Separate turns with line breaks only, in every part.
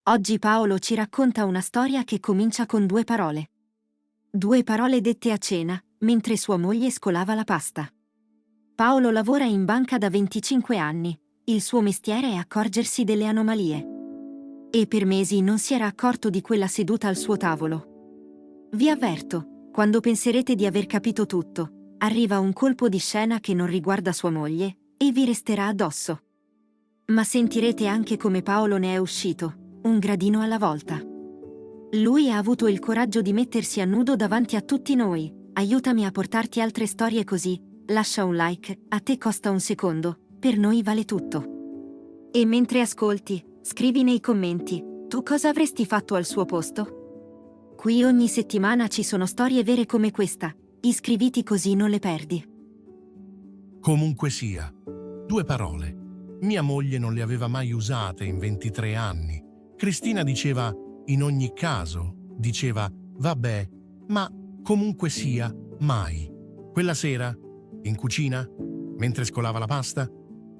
Oggi Paolo ci racconta una storia che comincia con due parole. Due parole dette a cena, mentre sua moglie scolava la pasta. Paolo lavora in banca da 25 anni, il suo mestiere è accorgersi delle anomalie. E per mesi non si era accorto di quella seduta al suo tavolo. Vi avverto, quando penserete di aver capito tutto, arriva un colpo di scena che non riguarda sua moglie, e vi resterà addosso. Ma sentirete anche come Paolo ne è uscito, un gradino alla volta. Lui ha avuto il coraggio di mettersi a nudo davanti a tutti noi. Aiutami a portarti altre storie così, lascia un like, a te costa un secondo, per noi vale tutto. E mentre ascolti, scrivi nei commenti, tu cosa avresti fatto al suo posto? Qui ogni settimana ci sono storie vere come questa, iscriviti così non le perdi.
Comunque sia, due parole. Mia moglie non le aveva mai usate in 23 anni. Cristina diceva in ogni caso, diceva vabbè, ma comunque sia, mai. Quella sera, in cucina, mentre scolava la pasta,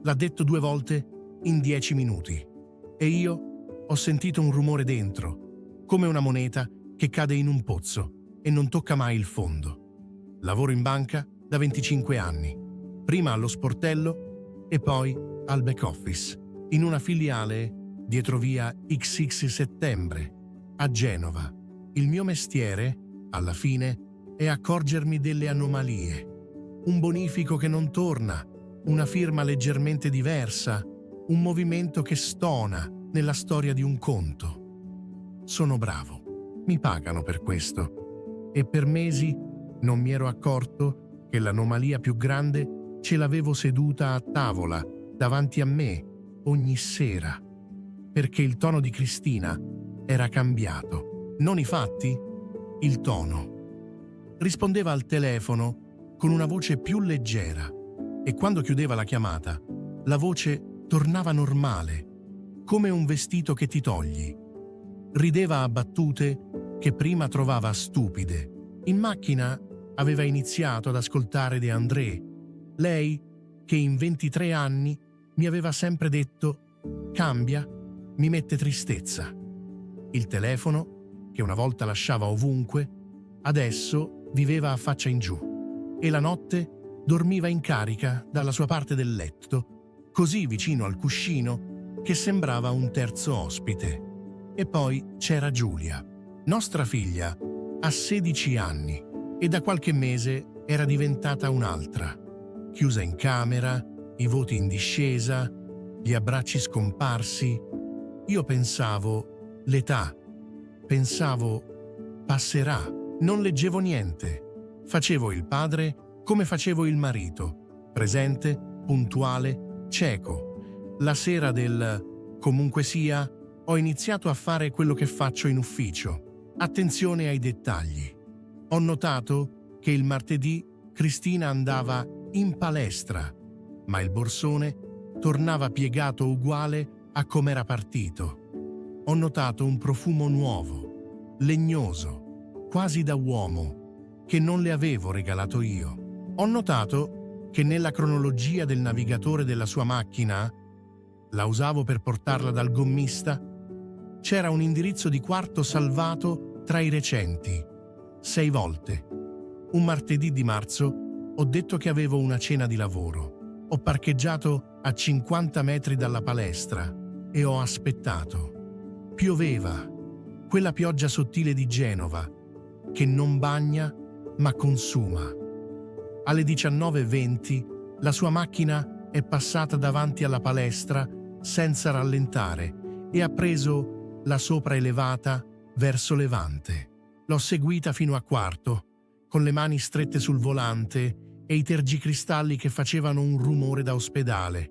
l'ha detto 2 volte in 10 minuti. E io ho sentito un rumore dentro, come una moneta che cade in un pozzo e non tocca mai il fondo. Lavoro in banca da 25 anni, prima allo sportello e poi al back office, in una filiale dietro via XX Settembre, a Genova. Il mio mestiere, alla fine, è accorgermi delle anomalie. Un bonifico che non torna, una firma leggermente diversa, un movimento che stona nella storia di un conto. Sono bravo, mi pagano per questo. E per mesi non mi ero accorto che l'anomalia più grande ce l'avevo seduta a tavola, davanti a me, ogni sera. Perché il tono di Cristina era cambiato. Non i fatti, il tono. Rispondeva al telefono con una voce più leggera e quando chiudeva la chiamata, la voce tornava normale, come un vestito che ti togli. Rideva a battute che prima trovava stupide. In macchina aveva iniziato ad ascoltare De André, lei che in 23 anni mi aveva sempre detto «Cambia», mi mette tristezza. Il telefono, che una volta lasciava ovunque, adesso viveva a faccia in giù e la notte dormiva in carica dalla sua parte del letto, così vicino al cuscino che sembrava un terzo ospite. E poi c'era Giulia, nostra figlia, ha 16 anni e da qualche mese era diventata un'altra. Chiusa in camera, i voti in discesa, gli abbracci scomparsi. Io pensavo, l'età, pensavo, passerà. Non leggevo niente. Facevo il padre come facevo il marito, presente, puntuale, cieco. La sera del comunque sia, ho iniziato a fare quello che faccio in ufficio. Attenzione ai dettagli. Ho notato che il martedì Cristina andava in palestra, ma il borsone tornava piegato uguale a com'era partito. Ho notato un profumo nuovo, legnoso, quasi da uomo, che non le avevo regalato io. Ho notato che nella cronologia del navigatore della sua macchina, la usavo per portarla dal gommista, c'era un indirizzo di quarto salvato tra i recenti, 6 volte. Un martedì di marzo ho detto che avevo una cena di lavoro. Ho parcheggiato a 50 metri dalla palestra e ho aspettato. Pioveva, quella pioggia sottile di Genova, che non bagna ma consuma. Alle 19:20 la sua macchina è passata davanti alla palestra senza rallentare e ha preso la sopraelevata verso Levante. L'ho seguita fino a quarto, con le mani strette sul volante e i tergicristalli che facevano un rumore da ospedale.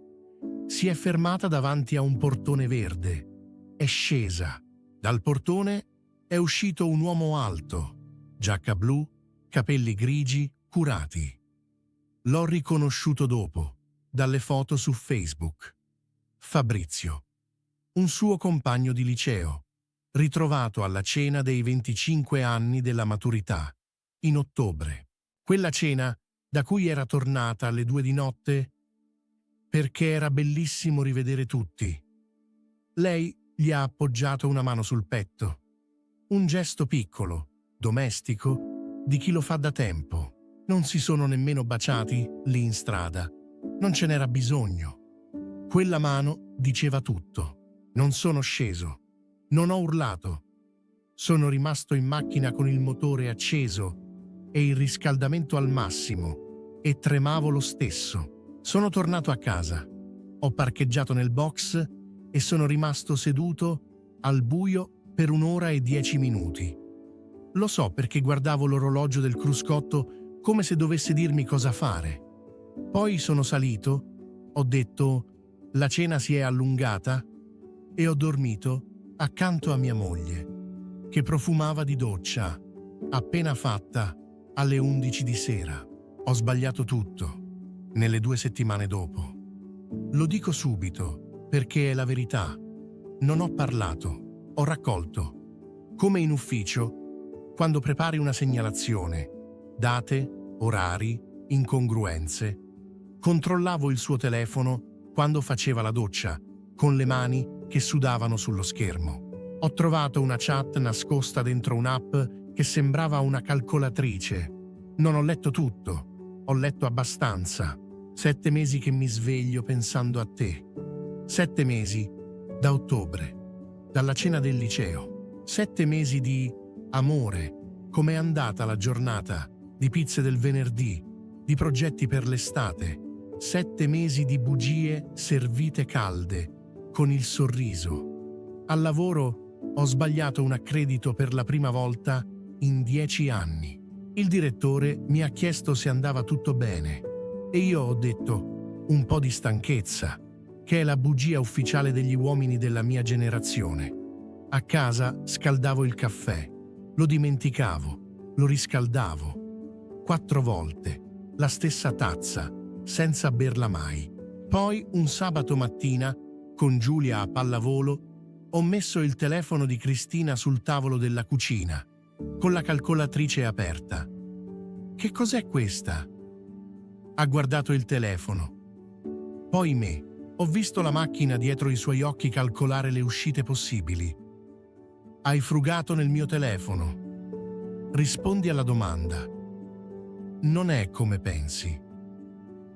Si è fermata davanti a un portone verde. È scesa. Dal portone è uscito un uomo alto, giacca blu, capelli grigi, curati. L'ho riconosciuto dopo, dalle foto su Facebook. Fabrizio, un suo compagno di liceo, ritrovato alla cena dei 25 anni della maturità, in ottobre. Quella cena da cui era tornata alle 2 di notte perché era bellissimo rivedere tutti. Lei gli ha appoggiato una mano sul petto. Un gesto piccolo, domestico, di chi lo fa da tempo. Non si sono nemmeno baciati lì in strada. Non ce n'era bisogno. Quella mano diceva tutto. Non sono sceso. Non ho urlato. Sono rimasto in macchina con il motore acceso e il riscaldamento al massimo e tremavo lo stesso. Sono tornato a casa. Ho parcheggiato nel box e sono rimasto seduto al buio per 1 ora e 10 minuti. Lo so perché guardavo l'orologio del cruscotto come se dovesse dirmi cosa fare. Poi sono salito, ho detto la cena si è allungata e ho dormito accanto a mia moglie, che profumava di doccia, appena fatta alle 11 di sera. Ho sbagliato tutto, nelle 2 settimane dopo. Lo dico subito, perché è la verità. Non ho parlato, ho raccolto. Come in ufficio, quando prepari una segnalazione, date, orari, incongruenze. Controllavo il suo telefono quando faceva la doccia, con le mani che sudavano sullo schermo. Ho trovato una chat nascosta dentro un'app che sembrava una calcolatrice. Non ho letto tutto, ho letto abbastanza. 7 mesi che mi sveglio pensando a te. 7 mesi da ottobre, dalla cena del liceo. 7 mesi di amore, com'è andata la giornata, di pizze del venerdì, di progetti per l'estate. 7 mesi di bugie servite calde, con il sorriso. Al lavoro ho sbagliato un accredito per la prima volta in 10 anni. Il direttore mi ha chiesto se andava tutto bene e io ho detto un po' di stanchezza, che è la bugia ufficiale degli uomini della mia generazione. A casa scaldavo il caffè, lo dimenticavo, lo riscaldavo. 4 volte, la stessa tazza, senza berla mai. Poi un sabato mattina, con Giulia a pallavolo, ho messo il telefono di Cristina sul tavolo della cucina, con la calcolatrice aperta. Che cos'è questa? Ha guardato il telefono. Poi me. Ho visto la macchina dietro i suoi occhi calcolare le uscite possibili. Hai frugato nel mio telefono. Rispondi alla domanda. Non è come pensi.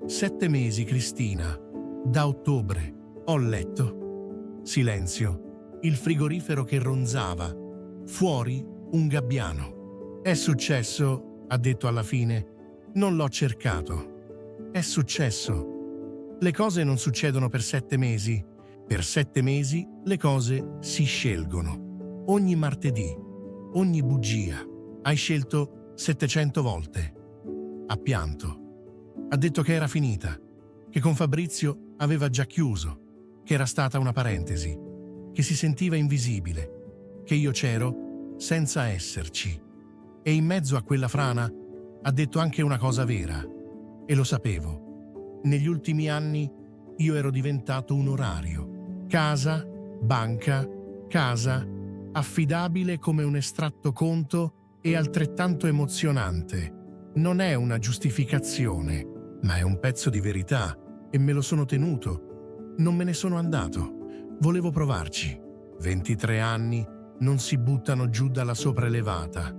7 mesi, Cristina. Da ottobre. Ho letto. Silenzio. Il frigorifero che ronzava. Fuori un gabbiano. È successo, ha detto alla fine. Non l'ho cercato. È successo. Le cose non succedono per 7 mesi. Per 7 mesi le cose si scelgono. Ogni martedì, ogni bugia. Hai scelto 700 volte. Ha pianto. Ha detto che era finita, che con Fabrizio aveva già chiuso, che era stata una parentesi, che si sentiva invisibile, che io c'ero senza esserci. E in mezzo a quella frana ha detto anche una cosa vera, e lo sapevo. Negli ultimi anni io ero diventato un orario. Casa, banca, casa, affidabile come un estratto conto e altrettanto emozionante. Non è una giustificazione, ma è un pezzo di verità e me lo sono tenuto. Non me ne sono andato. Volevo provarci. 23 anni non si buttano giù dalla sopraelevata.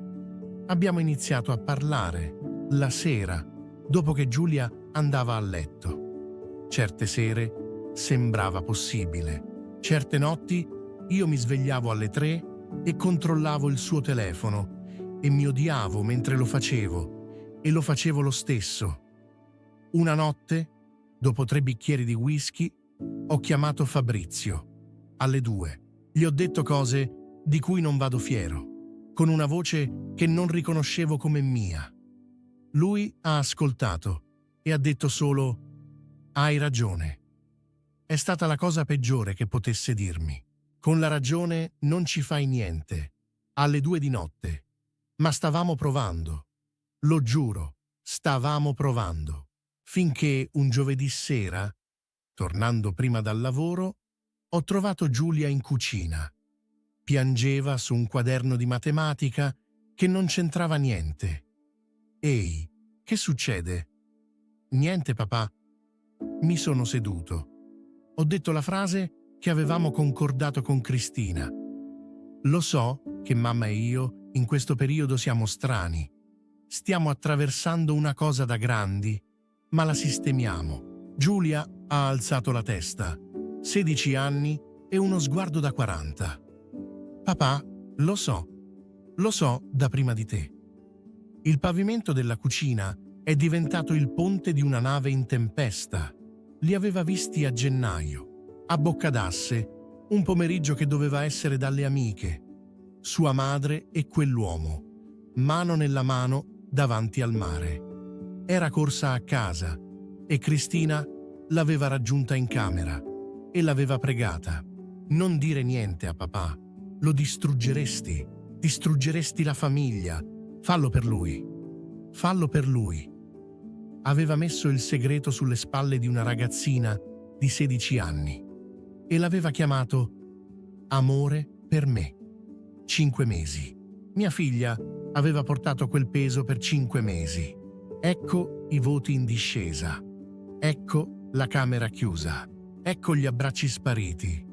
Abbiamo iniziato a parlare la sera, dopo che Giulia andava a letto. Certe sere sembrava possibile. Certe notti io mi svegliavo alle 3 e controllavo il suo telefono e mi odiavo mentre lo facevo e lo facevo lo stesso. Una notte, dopo 3 bicchieri di whisky, ho chiamato Fabrizio alle 2. Gli ho detto cose di cui non vado fiero, con una voce che non riconoscevo come mia. Lui ha ascoltato e ha detto solo: hai ragione. È stata la cosa peggiore che potesse dirmi. Con la ragione non ci fai niente. Alle 2 di notte. Ma stavamo provando. Lo giuro, stavamo provando. Finché un giovedì sera, tornando prima dal lavoro, ho trovato Giulia in cucina. Piangeva su un quaderno di matematica che non c'entrava niente. Ehi, che succede? Niente, papà. Mi sono seduto. Ho detto la frase che avevamo concordato con Cristina. Lo so che mamma e io in questo periodo siamo strani. Stiamo attraversando una cosa da grandi, ma la sistemiamo. Giulia ha alzato la testa. 16 anni e uno sguardo da 40. Papà, lo so da prima di te. Il pavimento della cucina è diventato il ponte di una nave in tempesta. Li aveva visti a gennaio, a Boccadasse, un pomeriggio che doveva essere dalle amiche. Sua madre e quell'uomo, mano nella mano davanti al mare. Era corsa a casa e Cristina l'aveva raggiunta in camera e l'aveva pregata: non dire niente a papà, lo distruggeresti la famiglia, fallo per lui. Aveva messo il segreto sulle spalle di una ragazzina di 16 anni e l'aveva chiamato amore per me. 5 mesi. Mia figlia aveva portato quel peso per 5 mesi. Ecco i voti in discesa. Ecco la camera chiusa. Ecco gli abbracci spariti.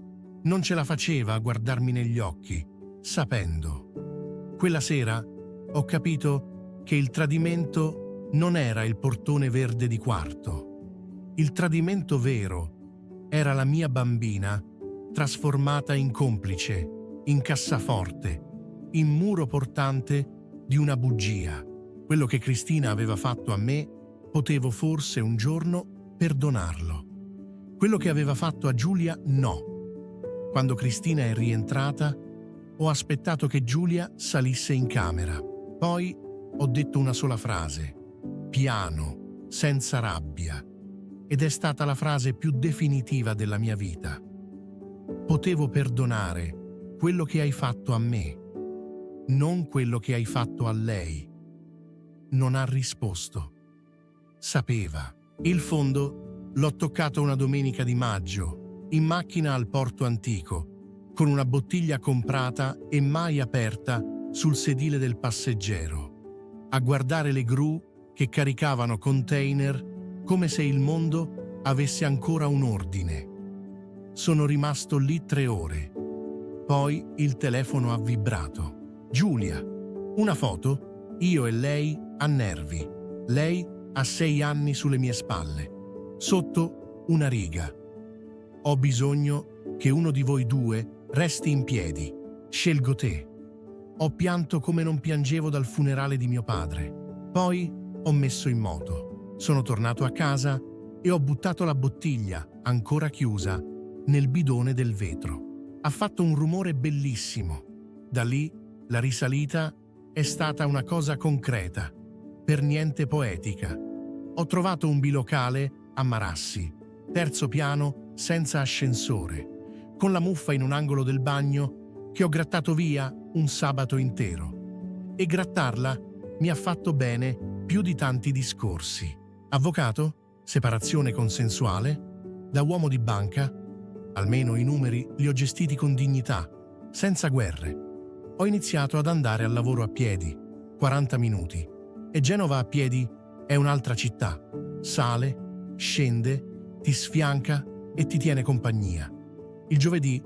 Non ce la faceva a guardarmi negli occhi, sapendo. Quella sera ho capito che il tradimento non era il portone verde di quarto. Il tradimento vero era la mia bambina trasformata in complice, in cassaforte, in muro portante di una bugia. Quello che Cristina aveva fatto a me, potevo forse un giorno perdonarlo. Quello che aveva fatto a Giulia, no. Quando Cristina è rientrata, ho aspettato che Giulia salisse in camera. Poi ho detto una sola frase, piano, senza rabbia. Ed è stata la frase più definitiva della mia vita. Potevo perdonare quello che hai fatto a me, non quello che hai fatto a lei. Non ha risposto. Sapeva. Il fondo l'ho toccato una domenica di maggio, in macchina al porto antico, con una bottiglia comprata e mai aperta sul sedile del passeggero, a guardare le gru che caricavano container come se il mondo avesse ancora un ordine. Sono rimasto lì 3 ore. Poi il telefono ha vibrato. Giulia. Una foto, io e lei a Nervi. Lei ha 6 anni sulle mie spalle. Sotto una riga. Ho bisogno che uno di voi 2 resti in piedi. Scelgo te. Ho pianto come non piangevo dal funerale di mio padre. Poi ho messo in moto. Sono tornato a casa e ho buttato la bottiglia, ancora chiusa, nel bidone del vetro. Ha fatto un rumore bellissimo. Da lì la risalita è stata una cosa concreta, per niente poetica. Ho trovato un bilocale a Marassi, 3° piano senza ascensore, con la muffa in un angolo del bagno che ho grattato via un sabato intero. E grattarla mi ha fatto bene più di tanti discorsi. Avvocato? Separazione consensuale? Da uomo di banca? Almeno i numeri li ho gestiti con dignità, senza guerre. Ho iniziato ad andare al lavoro a piedi, 40 minuti. E Genova a piedi è un'altra città. Sale, scende, ti sfianca e ti tiene compagnia. Il giovedì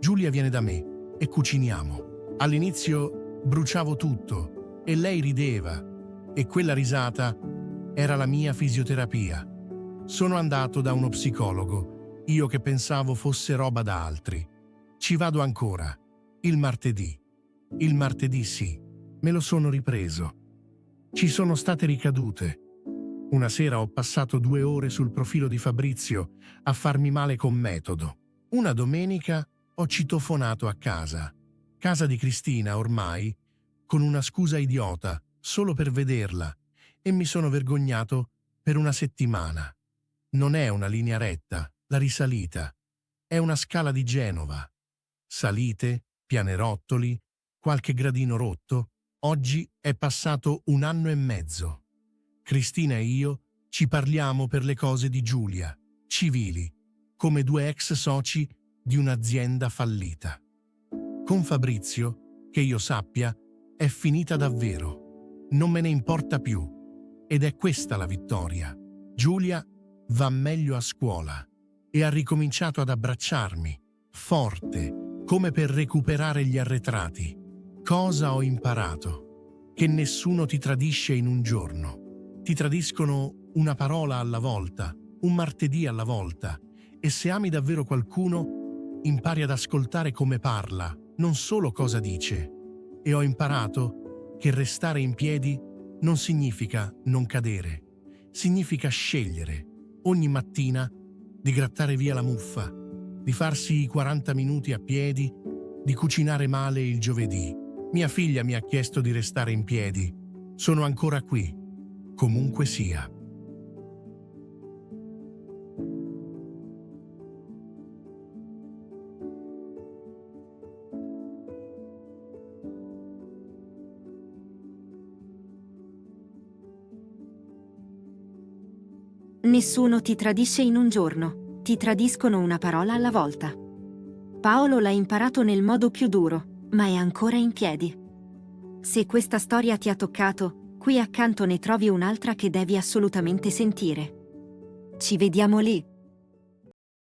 Giulia viene da me e cuciniamo. All'inizio bruciavo tutto e lei rideva e quella risata era la mia fisioterapia. Sono andato da uno psicologo, io che pensavo fosse roba da altri. Ci vado ancora. Il martedì. Il martedì sì, me lo sono ripreso. Ci sono state ricadute. Una sera ho passato 2 ore sul profilo di Fabrizio a farmi male con metodo. Una domenica ho citofonato a casa di Cristina ormai, con una scusa idiota, solo per vederla, e mi sono vergognato per una settimana. Non è una linea retta, la risalita. È una scala di Genova. Salite, pianerottoli, qualche gradino rotto. Oggi è passato 1 anno e mezzo. Cristina e io ci parliamo per le cose di Giulia, civili, come 2 ex soci di un'azienda fallita. Con Fabrizio, che io sappia, è finita davvero. Non me ne importa più. Ed è questa la vittoria. Giulia va meglio a scuola e ha ricominciato ad abbracciarmi. forte, come per recuperare gli arretrati. Cosa ho imparato? Che nessuno ti tradisce in un giorno. Ti tradiscono una parola alla volta, un martedì alla volta, e se ami davvero qualcuno, impari ad ascoltare come parla, non solo cosa dice. E ho imparato che restare in piedi non significa non cadere, significa scegliere ogni mattina di grattare via la muffa, di farsi i 40 minuti a piedi, di cucinare male il giovedì. Mia figlia mi ha chiesto di restare in piedi. Sono ancora qui, comunque sia.
Nessuno ti tradisce in un giorno, ti tradiscono una parola alla volta. Paolo l'ha imparato nel modo più duro, ma è ancora in piedi. Se questa storia ti ha toccato, qui accanto ne trovi un'altra che devi assolutamente sentire. Ci vediamo lì.